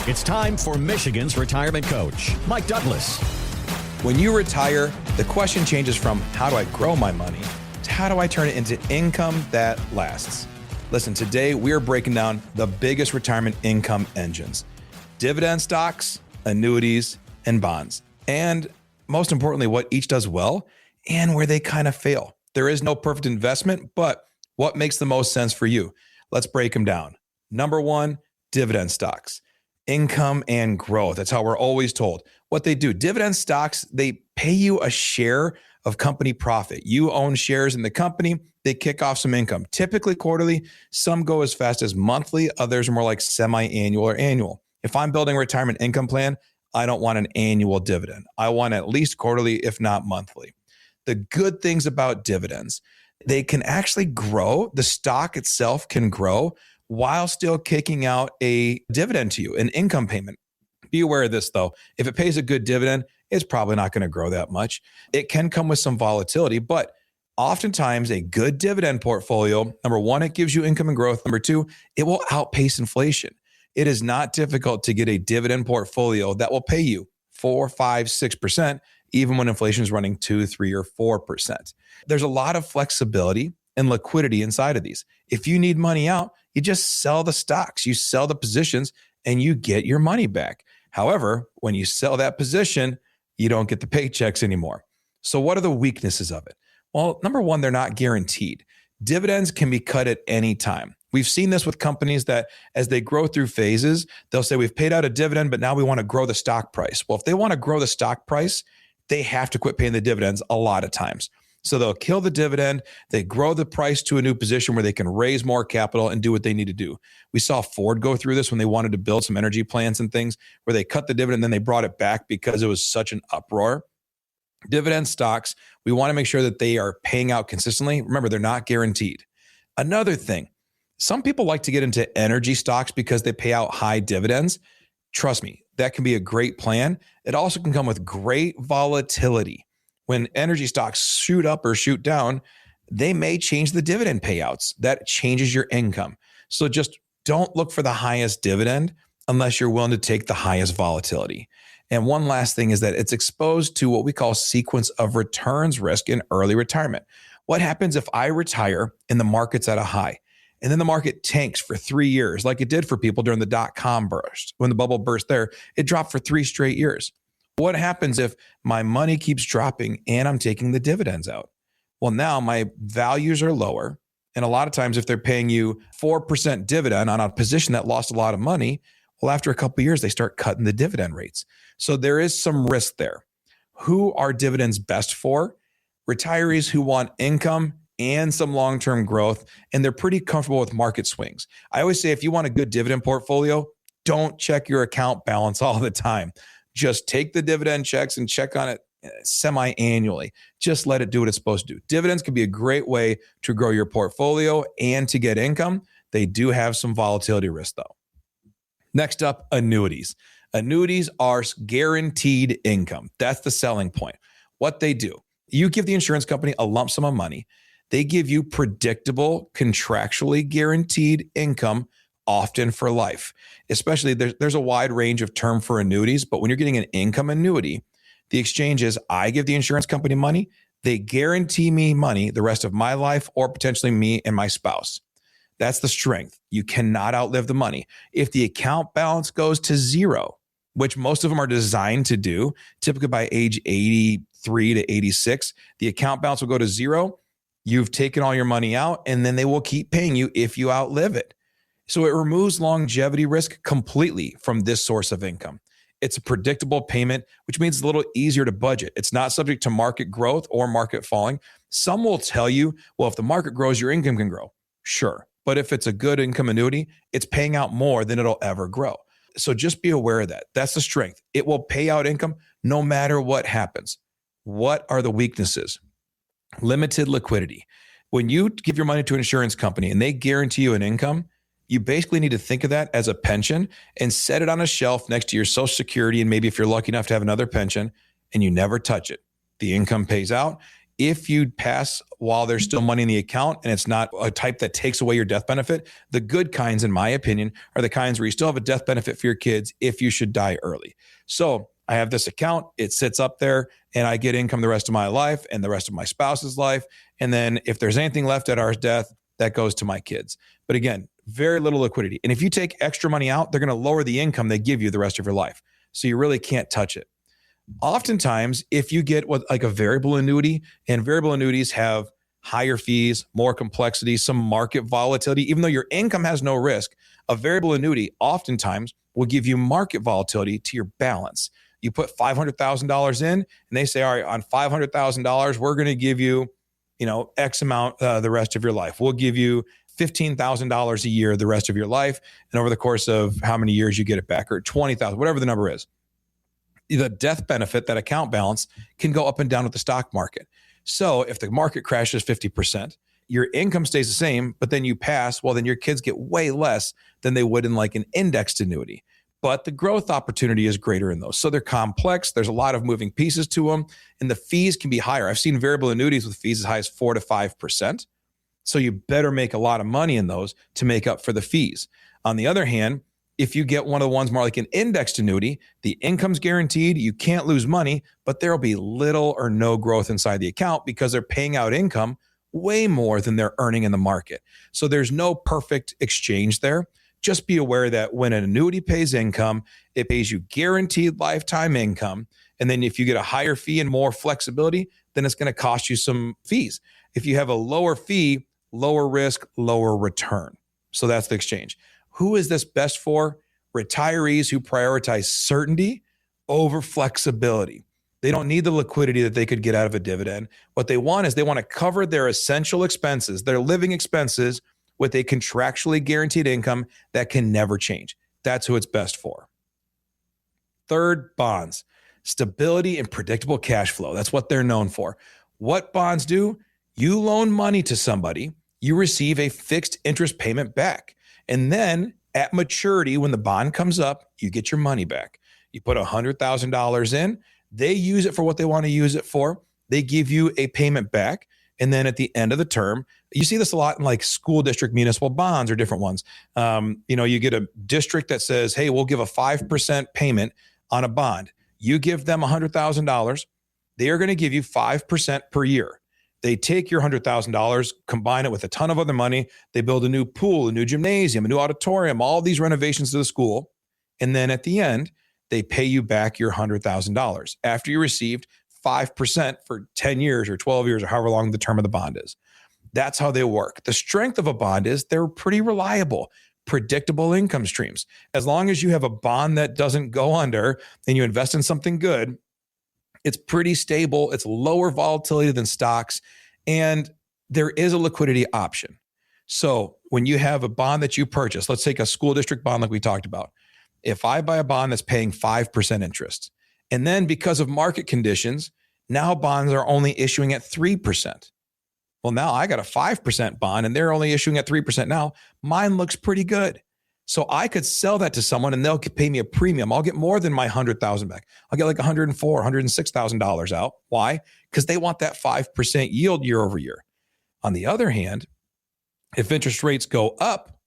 It's time for Michigan's retirement coach, Mike Douglas. When you retire, the question changes from how do I grow my money to how do I turn it into income that lasts? Listen, today we are breaking down the biggest retirement income engines: dividend stocks, annuities, and bonds. And most importantly, what each does well and where they kind of fail. There is no perfect investment, but what makes the most sense for you? Let's break them down. Number one, dividend stocks. Income and growth. That's how we're always told. What they do, dividend stocks, they pay you a share of company profit. You own shares in the company, they kick off some income, typically quarterly. Some go as fast as monthly, others are more like semi-annual or annual. If I'm building a retirement income plan, I don't want an annual dividend. I want at least quarterly, if not monthly. The good things about dividends, they can actually grow. The stock itself can grow while still kicking out a dividend to you, an income payment. Be aware of this though. If it pays a good dividend, it's probably not going to grow that much. It can come with some volatility, but oftentimes a good dividend portfolio, number one, it gives you income and growth. Number two, it will outpace inflation. It is not difficult to get a dividend portfolio that will pay you 4, 5, 6%, even when inflation is running 2, 3, or 4%. There's a lot of flexibility and liquidity inside of these. If you need money out, you just sell the stocks, you sell the positions, and you get your money back. However, when you sell that position, you don't get the paychecks anymore. So what are the weaknesses of it? Well, number one, they're not guaranteed. Dividends can be cut at any time. We've seen this with companies that as they grow through phases, they'll say, we've paid out a dividend, but now we want to grow the stock price. Well, if they want to grow the stock price, they have to quit paying the dividends a lot of times. So they'll kill the dividend, they grow the price to a new position where they can raise more capital and do what they need to do. We saw Ford go through this when they wanted to build some energy plants and things where they cut the dividend, then they brought it back because it was such an uproar. Dividend stocks, we want to make sure that they are paying out consistently. Remember, they're not guaranteed. Another thing, some people like to get into energy stocks because they pay out high dividends. Trust me, that can be a great plan. It also can come with great volatility. When energy stocks shoot up or shoot down, they may change the dividend payouts. That changes your income. So just don't look for the highest dividend unless you're willing to take the highest volatility. And one last thing is that it's exposed to what we call sequence of returns risk in early retirement. What happens if I retire and the market's at a high and then the market tanks for 3 years like it did for people during the dot-com burst? When the bubble burst there, it dropped for 3 straight years. What happens if my money keeps dropping and I'm taking the dividends out? Well, now my values are lower. And a lot of times if they're paying you 4% dividend on a position that lost a lot of money, well, after a couple of years, they start cutting the dividend rates. So there is some risk there. Who are dividends best for? Retirees who want income and some long-term growth, and they're pretty comfortable with market swings. I always say if you want a good dividend portfolio, don't check your account balance all the time. Just take the dividend checks and check on it semi-annually. Just let it do what it's supposed to do. Dividends can be a great way to grow your portfolio and to get income. They do have some volatility risk though. Next up, annuities. Annuities are guaranteed income. That's the selling point. What they do, you give the insurance company a lump sum of money. They give you predictable, contractually guaranteed income, often for life. Especially there's a wide range of term for annuities, but when you're getting an income annuity, the exchange is I give the insurance company money, they guarantee me money the rest of my life or potentially me and my spouse. That's the strength. You cannot outlive the money. If the account balance goes to zero, which most of them are designed to do, typically by age 83 to 86, the account balance will go to zero. You've taken all your money out, and then they will keep paying you if you outlive it. So it removes longevity risk completely from this source of income. It's a predictable payment, which means it's a little easier to budget. It's not subject to market growth or market falling. Some will tell you, well, if the market grows, your income can grow. Sure. But if it's a good income annuity, it's paying out more than it'll ever grow. So just be aware of that. That's the strength. It will pay out income no matter what happens. What are the weaknesses? Limited liquidity. When you give your money to an insurance company and they guarantee you an income, you basically need to think of that as a pension and set it on a shelf next to your Social Security. And maybe if you're lucky enough to have another pension, and you never touch it. The income pays out. If you pass while there's still money in the account and it's not a type that takes away your death benefit. The good kinds, in my opinion, are the kinds where you still have a death benefit for your kids if you should die early. So I have this account, it sits up there, and I get income the rest of my life and the rest of my spouse's life. And then if there's anything left at our death, that goes to my kids. But again, very little liquidity. And if you take extra money out, they're going to lower the income they give you the rest of your life. So you really can't touch it. Oftentimes, if you get what like a variable annuity, and variable annuities have higher fees, more complexity, some market volatility, even though your income has no risk, a variable annuity oftentimes will give you market volatility to your balance. You put $500,000 in, and they say, all right, on $500,000, we're going to give you, X amount the rest of your life. We'll give you $15,000 a year the rest of your life, and over the course of how many years you get it back, or 20,000, whatever the number is. The death benefit, that account balance, can go up and down with the stock market. So if the market crashes 50%, your income stays the same, but then you pass, well, then your kids get way less than they would in like an indexed annuity. But the growth opportunity is greater in those. So they're complex. There's a lot of moving pieces to them, and the fees can be higher. I've seen variable annuities with fees as high as 4 to 5%. So you better make a lot of money in those to make up for the fees. On the other hand, if you get one of the ones more like an indexed annuity, the income's guaranteed, you can't lose money, but there'll be little or no growth inside the account because they're paying out income way more than they're earning in the market. So there's no perfect exchange there. Just be aware that when an annuity pays income, it pays you guaranteed lifetime income. And then if you get a higher fee and more flexibility, then it's going to cost you some fees. If you have a lower fee, lower risk, lower return. So that's the exchange. Who is this best for? Retirees who prioritize certainty over flexibility. They don't need the liquidity that they could get out of a dividend. What they want is they want to cover their essential expenses, their living expenses, with a contractually guaranteed income that can never change. That's who it's best for. Third, bonds. Stability and predictable cash flow. That's what they're known for. What bonds do? You loan money to somebody, you receive a fixed interest payment back. And then at maturity, when the bond comes up, you get your money back. You put $100,000 in, they use it for what they want to use it for. They give you a payment back. And then at the end of the term, you see this a lot in like school district municipal bonds or different ones. You get a district that says, hey, we'll give a 5% payment on a bond. You give them $100,000. They are going to give you 5% per year. They take your $100,000, combine it with a ton of other money. They build a new pool, a new gymnasium, a new auditorium, all these renovations to the school. And then at the end, they pay you back your $100,000 after you received 5% for 10 years or 12 years or however long the term of the bond is. That's how they work. The strength of a bond is they're pretty reliable, predictable income streams. As long as you have a bond that doesn't go under and you invest in something good, it's pretty stable. It's lower volatility than stocks. And there is a liquidity option. So when you have a bond that you purchase, let's take a school district bond like we talked about. If I buy a bond that's paying 5% interest, and then because of market conditions, now bonds are only issuing at 3%. Well, now I got a 5% bond and they're only issuing at 3% now. Mine looks pretty good. So I could sell that to someone and they'll pay me a premium. I'll get more than my $100,000 back. I'll get like $104,000, $106,000 out. Why? Because they want that 5% yield year over year. On the other hand, if interest rates go up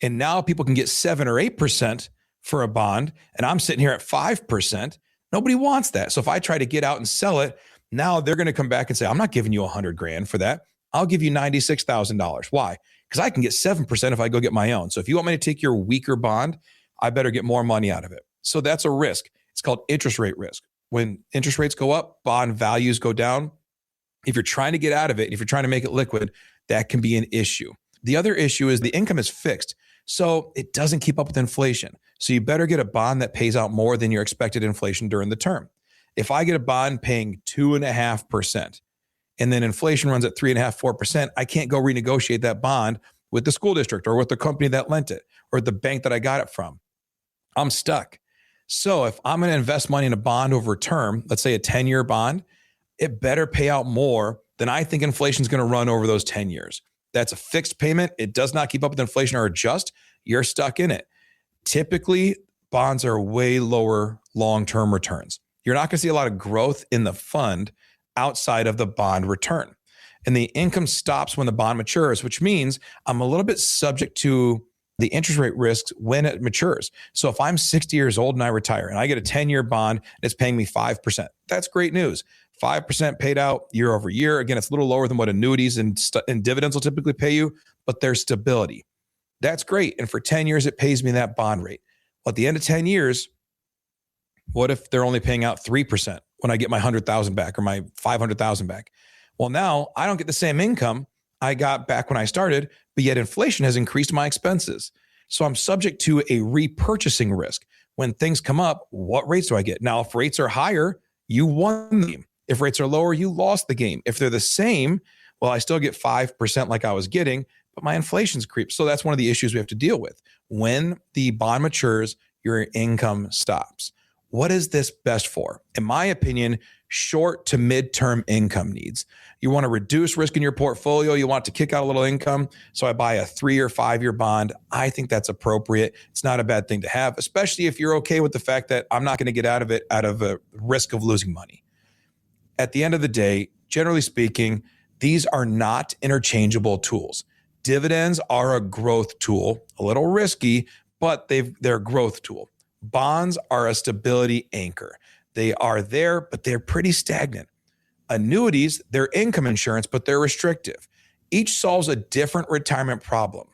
and now people can get 7 or 8% for a bond and I'm sitting here at 5%, nobody wants that. So if I try to get out and sell it, now they're going to come back and say, I'm not giving you $100,000 for that. I'll give you $96,000. Why? Because I can get 7% if I go get my own. So if you want me to take your weaker bond, I better get more money out of it. So that's a risk. It's called interest rate risk. When interest rates go up, bond values go down. If you're trying to get out of it, if you're trying to make it liquid, that can be an issue. The other issue is the income is fixed. So it doesn't keep up with inflation. So you better get a bond that pays out more than your expected inflation during the term. If I get a bond paying 2.5%, and then inflation runs at 3.5%, 4%, I can't go renegotiate that bond with the school district or with the company that lent it or the bank that I got it from. I'm stuck. So if I'm going to invest money in a bond over a term, let's say a 10-year bond, it better pay out more than I think inflation is going to run over those 10 years. That's a fixed payment. It does not keep up with inflation or adjust. You're stuck in it. Typically, bonds are way lower long-term returns. You're not going to see a lot of growth in the fund outside of the bond return. And the income stops when the bond matures, which means I'm a little bit subject to the interest rate risks when it matures. So if I'm 60 years old and I retire and I get a 10-year bond and it's paying me 5%, that's great news. 5% paid out year over year. Again, it's a little lower than what annuities and dividends will typically pay you, but there's stability. That's great. And for 10 years, it pays me that bond rate. Well, at the end of 10 years, what if they're only paying out 3% when I get my 100,000 back or my 500,000 back? Well, now I don't get the same income I got back when I started, but yet inflation has increased my expenses. So I'm subject to a repurchasing risk. When things come up, what rates do I get? Now, if rates are higher, you won the game. If rates are lower, you lost the game. If they're the same, well, I still get 5% like I was getting, but my inflation's creeped. So that's one of the issues we have to deal with. When the bond matures, your income stops. What is this best for? In my opinion, short to mid-term income needs. You want to reduce risk in your portfolio. You want to kick out a little income. So I buy a 3 or 5 year bond. I think that's appropriate. It's not a bad thing to have, especially if you're okay with the fact that I'm not going to get out of it out of a risk of losing money. At the end of the day, generally speaking, these are not interchangeable tools. Dividends are a growth tool, a little risky, but they're a growth tool. Bonds are a stability anchor. They are there, but they're pretty stagnant. Annuities, they're income insurance, but they're restrictive. Each solves a different retirement problem.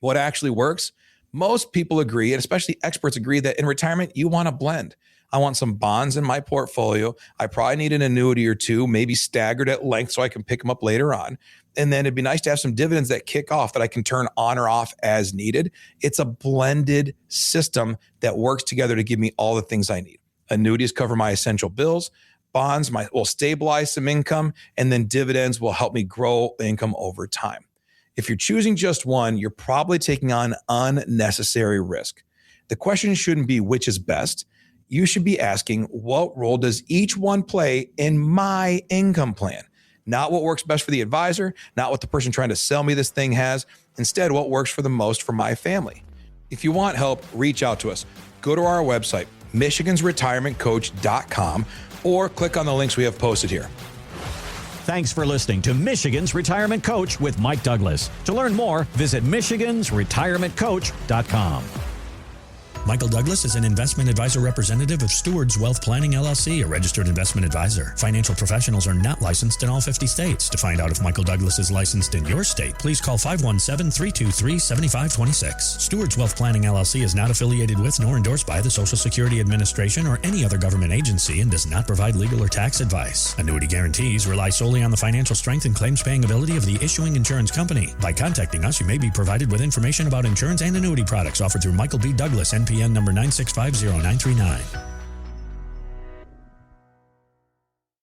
What actually works? Most people agree, and especially experts agree, that in retirement, you want to blend. I want some bonds in my portfolio. I probably need an annuity or two, maybe staggered at length so I can pick them up later on. And then it'd be nice to have some dividends that kick off that I can turn on or off as needed. It's a blended system that works together to give me all the things I need. Annuities cover my essential bills. Bonds will stabilize some income, and then dividends will help me grow income over time. If you're choosing just one, you're probably taking on unnecessary risk. The question shouldn't be which is best. You should be asking, what role does each one play in my income plan? Not what works best for the advisor, not what the person trying to sell me this thing has. Instead, what works for the most for my family. If you want help, reach out to us. Go to our website, michigansretirementcoach.com, or click on the links we have posted here. Thanks for listening to Michigan's Retirement Coach with Mike Douglas. To learn more, visit michigansretirementcoach.com. Michael Douglas is an investment advisor representative of Stewards Wealth Planning, LLC, a registered investment advisor. Financial professionals are not licensed in all 50 states. To find out if Michael Douglas is licensed in your state, please call 517-323-7526. Stewards Wealth Planning, LLC is not affiliated with nor endorsed by the Social Security Administration or any other government agency and does not provide legal or tax advice. Annuity guarantees rely solely on the financial strength and claims-paying ability of the issuing insurance company. By contacting us, you may be provided with information about insurance and annuity products offered through Michael B. Douglas, NPN number 9650939.